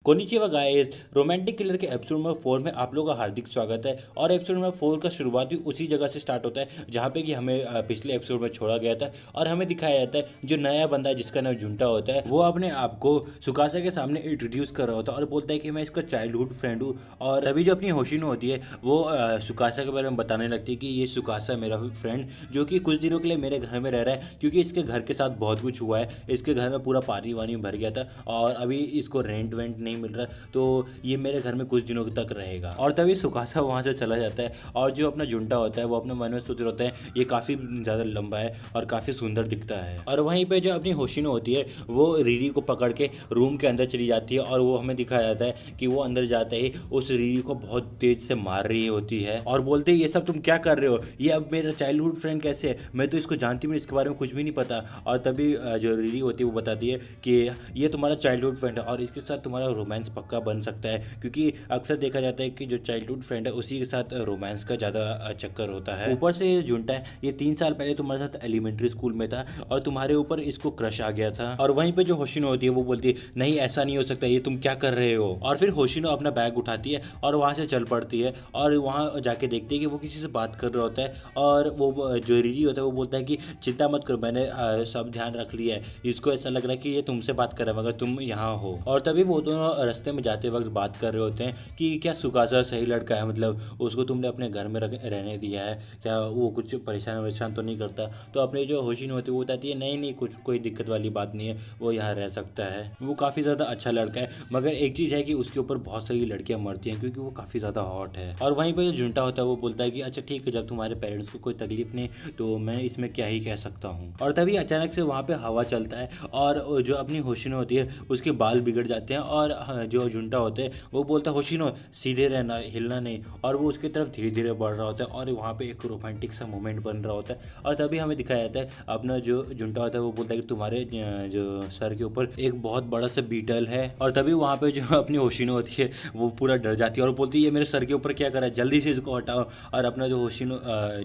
Konnichiwa guys, romantic killer के episode number 4 में आप लोगों का हार्दिक स्वागत है। और एपिसोड नंबर 4 का शुरुआत भी उसी जगह से स्टार्ट होता है जहाँ पे कि हमें पिछले एपिसोड में छोड़ा गया था। और हमें दिखाया जाता है जो नया बंदा है जिसका नाम जुंटा होता है, वो अपने आप को सुकासा के सामने इंट्रोड्यूस कर रहा होता है और बोलता है कि मैं इसका चाइल्डहुड फ्रेंड हूँ। और तभी जो अपनी होशिनो होती है वो सुकासा के बारे में बताने लगती है कि ये सुकासा मेरा फ्रेंड जो कि कुछ दिनों के लिए मेरे घर में रह रहा है, क्योंकि इसके घर के साथ बहुत कुछ हुआ है। इसके घर में पूरा पानी वानी भर गया था और अभी इसको रेंट वेंट नहीं मिल रहा, तो ये मेरे घर में कुछ दिनों तक रहेगा। और तभी सुकासा वहाँ से चला जाता है और जो अपना जुंटा होता है वो अपने मन में सोच रहा होता है ये काफ़ी ज़्यादा लंबा है और काफ़ी सुंदर दिखता है। और वहीं पे जो अपनी होशिनो होती है वो रीरी को पकड़ के रूम के अंदर चली जाती है और वो हमें दिखाया जाता है कि वो अंदर जाते ही उस रीरी को बहुत तेज से मार रही होती है और बोलते हैं ये सब तुम क्या कर रहे हो, ये अब मेरा चाइल्डहुड फ्रेंड कैसे है, मैं तो इसको जानती हूँ, इसके बारे में कुछ भी नहीं पता। और तभी जो रीरी होती है वो बताती है कि ये तुम्हारा चाइल्डहुड फ्रेंड है और इसके साथ तुम्हारा रोमांस पक्का बन सकता है, क्योंकि अक्सर देखा जाता है कि जो चाइल्डहुड फ्रेंड है उसी के साथ रोमांस का ज़्यादा चक्कर होता है। ऊपर से ये जुंटा है, ये 3 साल पहले तुम्हारे साथ एलिमेंट्री स्कूल में था और तुम्हारे ऊपर इसको क्रश आ गया था। और वहीं पे जो होशिनो होती है वो बोलती है नहीं ऐसा नहीं हो सकता, ये तुम क्या कर रहे हो। और फिर होशिनो अपना बैग उठाती है और वहाँ से चल पड़ती है और वहाँ जाके देखती है कि वो किसी से बात कर रहा होता है। और वो जो रीरी होता है वो बोलता है कि चिंता मत करो, मैंने सब ध्यान रख लिया है, इसको ऐसा लग रहा है कि ये तुमसे बात कर रहा है मगर तुम यहाँ हो। और तभी वो दोनों रास्ते में जाते वक्त बात कर रहे होते हैं कि क्या सुकासा सही लड़का है, मतलब उसको तुमने अपने घर में रहने दिया है, क्या वो कुछ परेशान वरेशान तो नहीं करता। तो अपने जो होशिनो होती है वो बताती है नहीं नहीं कुछ कोई दिक्कत वाली बात नहीं है, वो यहाँ रह सकता है, वो काफ़ी ज़्यादा अच्छा लड़का है। मगर एक चीज़ है कि उसके ऊपर बहुत सारी लड़कियाँ मरती हैं क्योंकि वो काफ़ी ज़्यादा हॉट है। और वहीं पर जो जुंटा होता है वो बोलता है कि अच्छा ठीक है, जब तुम्हारे पेरेंट्स को कोई तकलीफ नहीं तो मैं इसमें क्या ही कह सकता हूँ। और तभी अचानक से वहाँ पे हवा चलता है और जो अपनी होशिनो होती है उसके बाल बिगड़ जाते हैं और जो जुंटा होता है वो बोलता है होशिनो सीधे रहना, हिलना नहीं। और वो उसकी तरफ धीरे धीरे बढ़ रहा होता है और वहाँ पे एक रोमांटिक सा मोमेंट बन रहा होता है। और तभी हमें दिखाया जाता है अपना जो जुंटा होता है वो बोलता है कि तुम्हारे जो सर के ऊपर एक बहुत बड़ा सा बीटल है। और तभी वहाँ पे जो अपनी होशिनो होती है वो पूरा डर जाती है और बोलती है ये मेरे सर के ऊपर क्या कर रहा है, जल्दी से इसको हटाओ। और अपना जो होशिनो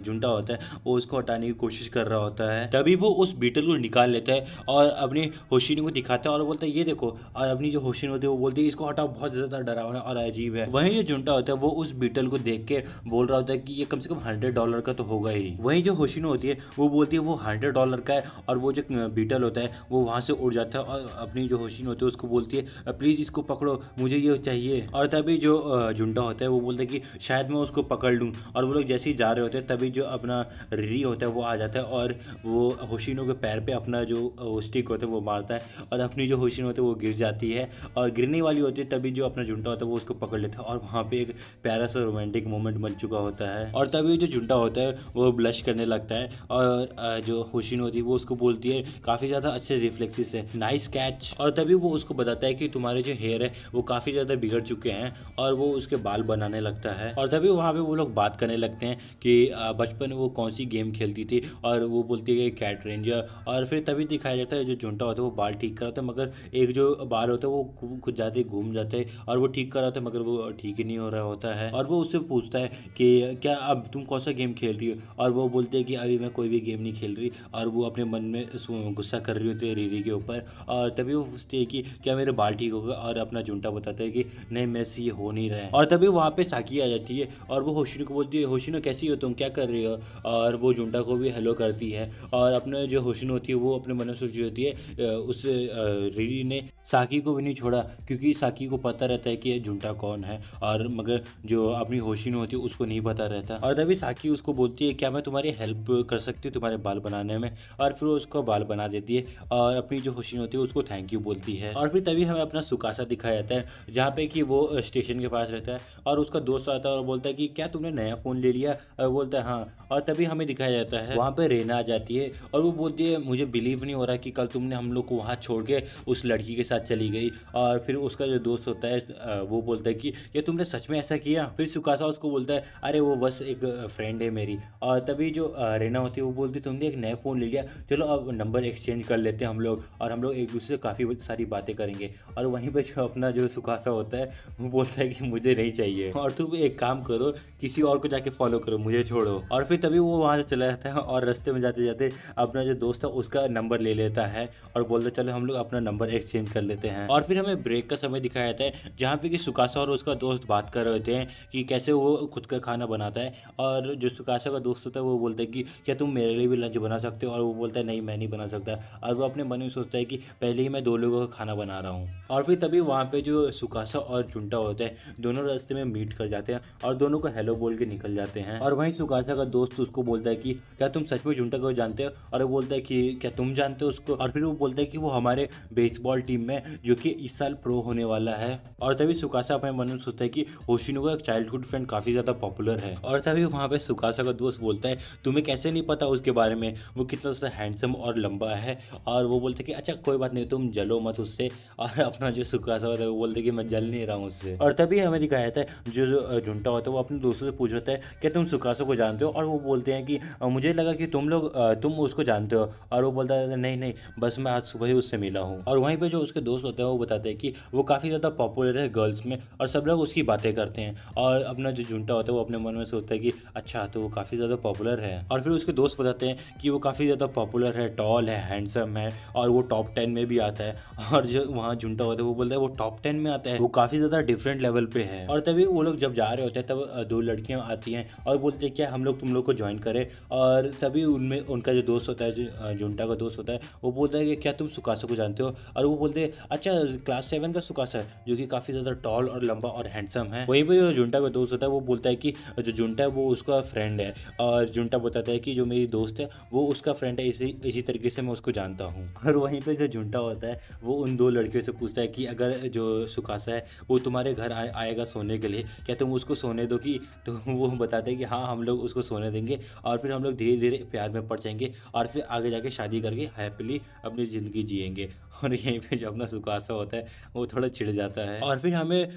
जुंटा होता है वो उसको हटाने की कोशिश कर रहा होता है। तभी वो उस बीटल को निकाल लेता है और अपनी होशिनो को दिखाता है और बोलता है ये देखो। और अपनी जो होशिनो होती है वो बोलती है इसको हटाओ, बहुत ज़्यादा डरावना और अजीब है। वहीं जो जुंटा होता है वो उस बीटल को देख के बोल रहा होता है कि ये कम से कम $100 का तो होगा ही। वहीं जो होशिनो होती है वो बोलती है वो $100 का है। और वो जो बीटल होता है वो वहाँ से उड़ जाता है और अपनी जो होशिनो होती है उसको बोलती है प्लीज़ इसको पकड़ो, मुझे ये चाहिए। और तभी जो जुंटा होता है वो बोलता है कि शायद मैं उसको पकड़ लूँ। और वो लोग जैसे ही जा रहे होते हैं तभी जो अपना रीरी होता है वो आ जाता है और वो होशिनो के पैर पे अपना जो स्टिक होता है वो मारता है और अपनी जो होशिनो होती है वो गिर जाती है और गिरने वाली होती है। तभी जो अपना जुंटा होता है वो उसको पकड़ लेता है और वहाँ पे एक प्यारा सा रोमांटिक मोमेंट बन चुका होता है। और तभी जो जुंटा होता है वो ब्लश करने लगता है और जो होशिनो होती है वो उसको बोलती है काफ़ी ज़्यादा अच्छे रिफ्लेक्सेस है, नाइस कैच। और तभी वो उसको बताता है कि तुम्हारे जो हेयर है वो काफ़ी ज़्यादा बिगड़ चुके हैं और वो उसके बाल बनाने लगता है। और तभी वहाँ पे वो लोग बात करने लगते हैं कि बचपन में वो कौन सी गेम खेलती थी और वो बोलती है कैट रेंजर। और फिर तभी दिखाया जाता है जो जुंटा होता है वो बाल ठीक कराता है, मगर एक जो बाल होता है वो कुछ ज़्यादा घूम जाते हैं और वो ठीक कराता है मगर वो ठीक ही नहीं हो रहा होता है। और वो उससे पूछता है कि क्या अब तुम कौन सा गेम खेल रही हो। और वो बोलते हैं कि अभी मैं कोई भी गेम नहीं खेल रही। और वो अपने मन में गुस्सा कर रही होती है रीरी के ऊपर। और तभी वो पूछती है कि क्या मेरे बाल ठीक होगा। और अपना जुंटा बताता है कि नहीं मेरे से ये हो नहीं रहा है। और तभी वहाँ पे साकी आ जाती है और वो होशिनो को बोलती है होशिनो कैसी हो तुम, क्या कर रही हो। और वो जुंटा को भी हेलो करती है और अपने जो होशिनो होती है वो अपने मन में सोच रही होती है उस रीरी ने साकी को भी नहीं छोड़ा, क्योंकि साकी को पता रहता है कि ये जुंटा कौन है और मगर जो अपनी होशिनो होती है उसको नहीं पता रहता। और तभी साकी उसको बोलती है क्या मैं तुम्हारी हेल्प कर सकती हूँ तुम्हारे बाल बनाने में। और फिर उसको बाल बना देती है और अपनी जो होशिनो होती है उसको थैंक यू बोलती है। और फिर तभी हमें अपना सुकासा दिखाया जाता है जहाँ पे कि वो स्टेशन के पास रहता है और उसका दोस्त आता है और बोलता है कि क्या तुमने नया फ़ोन ले लिया। और बोलता है हाँ। और तभी हमें दिखाया जाता है वहाँ पे रेना आ जाती है और वो बोलती है मुझे बिलीव नहीं हो रहा कि कल तुमने हम लोग को वहाँ छोड़ के उस लड़की के साथ चली गई। और फिर उसका जो दोस्त होता है वो बोलता है कि ये तुमने सच में ऐसा किया। फिर सुकासा उसको बोलता है अरे वो बस एक फ्रेंड है मेरी। और तभी जो रेना होती है वो बोलती है तुमने एक नया फ़ोन ले लिया, चलो अब नंबर एक्सचेंज कर लेते हैं हम लोग और हम लोग एक दूसरे से काफ़ी सारी बातें करेंगे। और वहीं पे जो अपना जो सुकासा होता है वो बोलता है कि मुझे नहीं चाहिए और तुम एक काम करो किसी और को जाके फॉलो करो, मुझे छोड़ो। और फिर तभी वो वहाँ से चला जाता है और रास्ते में जाते जाते अपना जो दोस्त है उसका नंबर ले लेता है और बोलता चलो हम लोग अपना नंबर एक्सचेंज कर लेते हैं। और फिर हमें ब्रेक का समय दिखाया जाता है जहाँ पे कि सुकासा और उसका दोस्त बात कर रहे होते हैं कि कैसे वो खुद का खाना बनाता है। और जो सुकासा का दोस्त होता है वो बोलता है कि क्या तुम मेरे लिए भी लंच बना सकते हो, और वो बोलता है नहीं मैं नहीं बना सकता। और वो अपने मन में सोचता है कि पहले ही मैं 2 लोगों का खाना बना रहा हूँ। और फिर तभी वहाँ पे जो सुकासा और जुंटा होता है दोनों रास्ते में मीट कर जाते हैं और दोनों को हेलो बोल के निकल जाते हैं। और वहीं सुकासा का दोस्त उसको बोलता है कि क्या तुम सच में जुंटा को जानते हो, और वो बोलता है कि क्या तुम जानते हो उसको। और फिर वो बोलता है कि वो हमारे बेसबॉल टीम में जो कि इस साल प्रो होने वाला है। और तभी सुकासा अपने मन में सोचता है कि होशिनो का एक चाइल्डहुड फ्रेंड काफ़ी ज़्यादा पॉपुलर है। और तभी वहाँ पे सुकासा का दोस्त बोलता है तुम्हें कैसे नहीं पता उसके बारे में, वो कितना ज़्यादा हैंडसम और लंबा है। और वो बोलते कि अच्छा कोई बात नहीं, तुम जलो मत उससे। और अपना जो सुकासा होता है वो बोलते कि मैं जल नहीं रहा हूँ उससे। और तभी हमें दिखाया जाता है जो झुंटा होता है वो अपने दोस्तों से पूछ रहा है क्या तुम सुकासा को जानते हो। और वो बोलते हैं कि मुझे लगा कि तुम उसको जानते हो। और वो बोलता है नहीं नहीं, बस मैं आज सुबह ही उससे मिला हूँ। और वहीं पे जो उसके दोस्त होते हैं वो बताते हैं कि वो काफ़ी ज़्यादा पॉपुलर है गर्ल्स में और सब लोग उसकी बातें करते हैं। और अपना जो झुंटा होता है वो अपने मन में सोचता है कि अच्छा तो वो काफ़ी ज़्यादा पॉपुलर है। और फिर उसके दोस्त बताते हैं कि वो काफ़ी ज़्यादा पॉपुलर है, टॉल है, हैंडसम है और वो टॉप 10 में भी आता है। और जो वहाँ झुंटा होता है वो बोलता है वो टॉप 10 में आता है, वो काफ़ी ज़्यादा डिफरेंट लेवल पे है। और तभी वो लोग जब जा रहे होते हैं तब 2 लड़कियाँ आती हैं और बोलते हैं क्या हम लोग तुम लोग को ज्वाइन करें। और तभी उनमें उनका जो दोस्त होता है, जो झुंटा का दोस्त होता है, वो बोलता है कि क्या तुम सुकासा को जानते हो। और वो बोलते हैं अच्छा क्लास 7 का सुकासा है जो कि काफ़ी ज़्यादा टॉल और लंबा और हैंडसम है। वहीं पर जो झुंटा का दोस्त होता है वो बोलता है कि जो झुंटा है वो उसका फ्रेंड है। और झुंटा बताता है कि जो मेरी दोस्त है वो उसका फ्रेंड है, इसी तरीके से मैं उसको जानता हूँ। और वहीं पर जो झुंटा होता है वो उन 2 लड़कियों से पूछता है कि अगर जो सुकासा है वो तुम्हारे घर आएगा सोने के लिए, क्या तुम उसको सोने दो कि। तो वो बताते हैं कि हाँ हम लोग उसको सोने देंगे और फिर हम लोग धीरे धीरे प्यार में पड़ जाएंगे और फिर आगे जाके शादी करके हैप्पीली अपनी ज़िंदगी जिएंगे। और यहीं पे जो अपना सुकासा होता है वो थोड़ा चिढ़ जाता है। और फिर हमें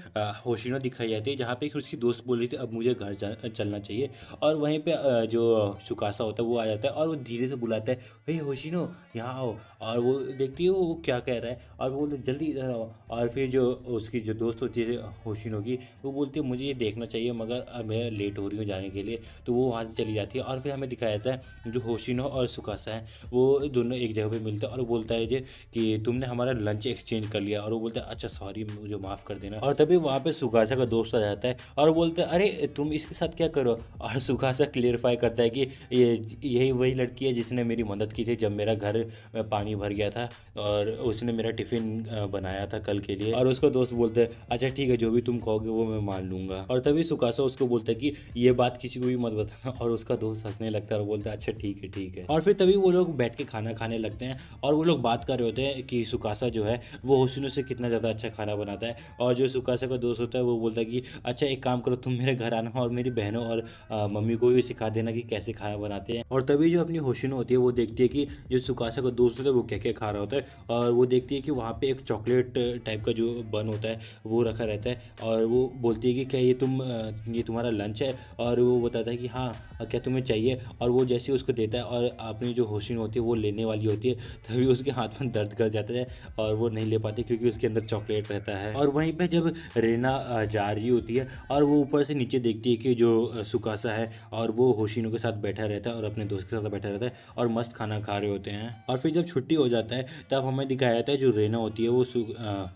होशिनो दिखाई जाती है जहाँ पे उसकी दोस्त बोल रही थी अब मुझे घर चलना चाहिए। और वहीं पे जो सुकासा होता है वो आ जाता है और वो धीरे से बुलाता है हे होशिनो यहाँ आओ। और वो देखती है वो क्या कह रहा है और वो बोलते जल्दी इधर आओ। और फिर जो उसकी जो दोस्त होती है होशिनो की, वो बोलती है मुझे ये देखना चाहिए मगर मैं लेट हो रही हूँ जाने के लिए। तो वो वहाँ से चली जाती है। और फिर हमें दिखाया जाता है जो होशिनो और सुकासा है वो दोनों एक जगह पे मिलते हैं और वो बोलता है कि तुमने हमारा लंच एक्सचेंज कर लिया। और वो बोलता है अच्छा सॉरी मुझे माफ़ कर देना। और तभी वहाँ पे सुकासा का दोस्त आ जाता है और बोलता है अरे तुम इसके साथ क्या करो। और सुकासा क्लियरफाई करता है कि यही वही लड़की है जिसने मेरी मदद की थी जब मेरा घर में पानी भर गया था और उसने मेरा टिफ़िन बनाया था कल के लिए। और उसका दोस्त बोलता है अच्छा ठीक है जो भी तुम कहोगे वो मैं मान लूँगा। और तभी सुकासा उसको बोलता है कि ये बात किसी को भी मत बताना। और उसका दोस्त हंसने लगता है और बोलता है अच्छा ठीक है ठीक है। और फिर तभी वो लोग बैठ के खाना खाने लगते हैं और वो लोग बात कर रहे होते हैं कि सुकासा जो है वो होशिनो से कितना ज़्यादा अच्छा खाना बनाता है। और जो सुकासा का दोस्त होता है वो बोलता है कि अच्छा एक काम करो तुम मेरे घर आना और मेरी बहनों और मम्मी को भी सिखा देना कि कैसे खाना बनाते हैं। और तभी जो अपनी होशिनो होती है वो देखती है कि जो सुकासा का दोस्त होता है वो क्या क्या खा रहा होता है। और वो देखती है कि वहाँ पे एक चॉकलेट टाइप का जो बन होता है वो रखा रहता है। और वो बोलती है कि क्या ये तुम्हारा लंच है। और वो बताता है कि हाँ क्या तुम्हें चाहिए। और वो जैसे उसको देता है और अपनी जो होशिनो होती है वो लेने वाली होती है तभी उसके हाथ में दर्द कर जाता है और वो नहीं ले पाती क्योंकि उसके अंदर चॉकलेट रहता है। और वहीं पे जब रेना जा रही होती है और वो ऊपर से नीचे देखती है कि जो सुकासा है और वो होशिनो के साथ बैठा रहता है और अपने दोस्त के साथ बैठा रहता है और मस्त खाना खा रहे होते हैं। और फिर जब छुट्टी हो जाता है तब हमें दिखाया जाता है जो रेना होती है वो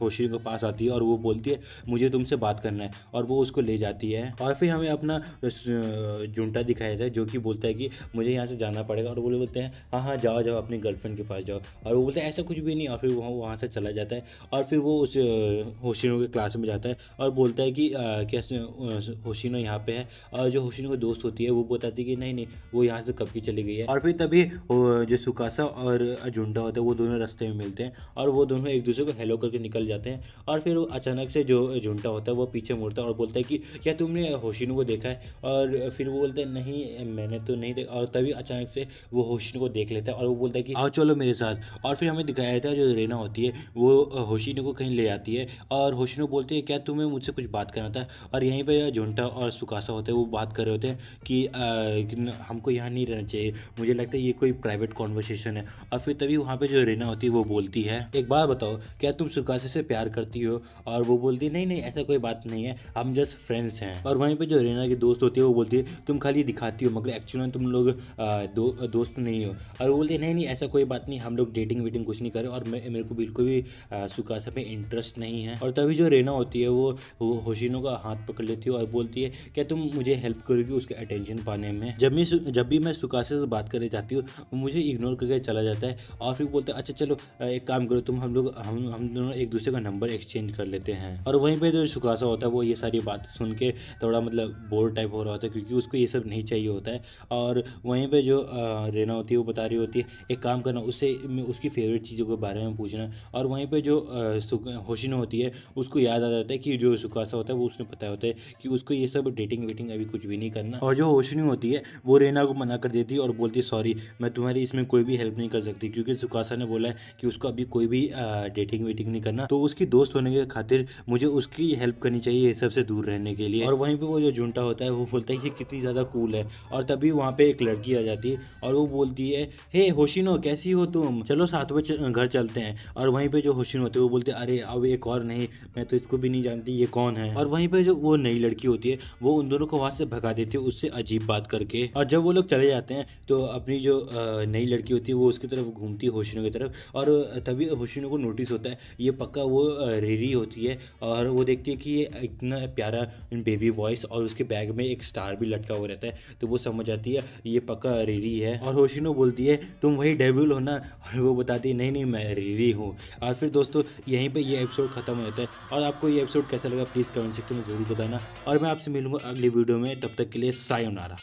होशिनो के पास आती है और वो बोलती है मुझे तुमसे बात करना है। और वो उसको ले जाती है। और फिर हमें अपना जुंटा दिखाया जाता है जो कि बोलता है कि मुझे यहाँ से जाना पड़ेगा। और वो लोग बोलते हैं हाँ जाओ जाओ अपनी गर्लफ्रेंड के पास जाओ। और वो बोलते हैं ऐसा कुछ भी नहीं। और फिर वहाँ से चला जाता है। और फिर वो उस होशिनो के क्लास में जाता है और बोलता है कि कैसे होशिनो यहाँ पे है। और जो होशिनो की दोस्त होती है वो बताती है कि नहीं नहीं वो यहाँ से कब की चली गई है। और फिर तभी जो सुकासा और जुंटा होता है वो दोनों रास्ते में मिलते हैं और वो दोनों एक दूसरे को हेलो करके निकल जाते हैं। और फिर अचानक से जो जुंटा होता है वो पीछे मुड़ता है और बोलता है कि क्या तुमने होशिनो को देखा है। और फिर वो बोलते हैं नहीं मैंने तो नहीं देखा। और तभी अचानक से वो होशिनो को देख लेता है और वो बोलता है कि आओ चलो मेरे साथ। और फिर हमें दिखाया जाता है जो रेना होती है वो होशिनो को कहीं ले आती है और होशिनो बोलती है क्या तुम्हें मुझसे कुछ बात करना था। और यहीं पे जुंटा और सुकासा होते हैं वो बात कर रहे होते हैं कि हमको यहाँ नहीं रहना चाहिए, मुझे लगता है ये कोई प्राइवेट कॉन्वर्सेशन है। और फिर तभी वहाँ पे जो रेना होती है वो बोलती है एक बात बताओ क्या तुम सुकासा से प्यार करती हो। और वो बोलती है नहीं नहीं ऐसा कोई बात नहीं है, हम जस्ट फ्रेंड्स हैं। और वहीं पे जो रेना की दोस्त होती है वो बोलती है तुम खाली दिखाती हो मगर एक्चुअली तुम लोग दोस्त नहीं हो। और वो बोलती है नहीं नहीं ऐसा कोई बात नहीं, हम लोग डेटिंग वेटिंग कुछ नहीं करें और मेरे को बिल्कुल भी सुकासा पे इंटरेस्ट नहीं है। और तभी जो रेना होती है वो होशिनो का हाथ पकड़ लेती है और बोलती है क्या तुम मुझे हेल्प करोगी उसके अटेंशन पाने में। जब भी मैं सुकासे से बात करने जाती हूँ वो मुझे इग्नोर करके चला जाता है और फिर बोलता है अच्छा चलो एक काम करो तुम हम दोनों एक दूसरे का नंबर एक्सचेंज कर लेते हैं। और वहीं पे जो सुकासा होता है वो ये सारी बात सुन के थोड़ा मतलब बोर टाइप हो रहा होता है क्योंकि उसको ये सब नहीं चाहिए होता है। और वहीं पे जो रेना होती है वो बता रही होती है एक काम करना उससे उसकी फेवरेट चीज़ों के बारे में पूछना। और वहीं पे जो होशिनो होती है उसको याद आ जाता है कि जो सुकासा होता है वो उसने पता होता है कि उसको ये सब डेटिंग वेटिंग अभी कुछ भी नहीं करना। और जो होशिनो होती है वो रेना को मना कर देती है और बोलती है सॉरी मैं तुम्हारी इसमें कोई भी हेल्प नहीं कर सकती क्योंकि सुकासा ने बोला है कि उसको अभी कोई भी डेटिंग वेटिंग नहीं करना, तो उसकी दोस्त होने के खातिर मुझे उसकी हेल्प करनी चाहिए ये सबसे दूर रहने के लिए। और वहीं पे वो जो जुंटा होता है वो बोलता है कि कितनी ज़्यादा कूल है। और तभी वहाँ पे एक लड़की आ जाती है और वो बोलती है हे होशिनो कैसी हो तुम, चलो साथ में घर चलते हैं। और वहीं पे जो होशिनो होते हैं वो बोलते हैं अरे अब एक और नहीं, मैं तो इसको भी नहीं जानती ये कौन है। और वहीं पे जो वो नई लड़की होती है वो उन दोनों को वहाँ से भगा देती है उससे अजीब बात करके। और जब वो लोग चले जाते हैं तो अपनी जो नई लड़की होती है वो उसकी तरफ घूमती है होशिनो की तरफ। और तभी होशिनो को नोटिस होता है ये पक्का वो रिरी होती है। और वो देखती है कि ये इतना प्यारा बेबी वॉइस और उसके बैग में एक स्टार भी लटका हुआ रहता है, तो वो समझ जाती है ये पक्का रिरी है। और होशिनो बोलती है तुम वही डेविल हो ना, और वो बताती है नहीं नहीं मैं रिरी हूँ। और फिर दोस्तों यहीं पे ये एपिसोड खत्म हो जाता है। और आपको ये एपिसोड कैसा लगा प्लीज़ कमेंट सेक्शन में ज़रूर बताना। और मैं आपसे मिलूंगा अगली वीडियो में, तब तक के लिए सायोनारा।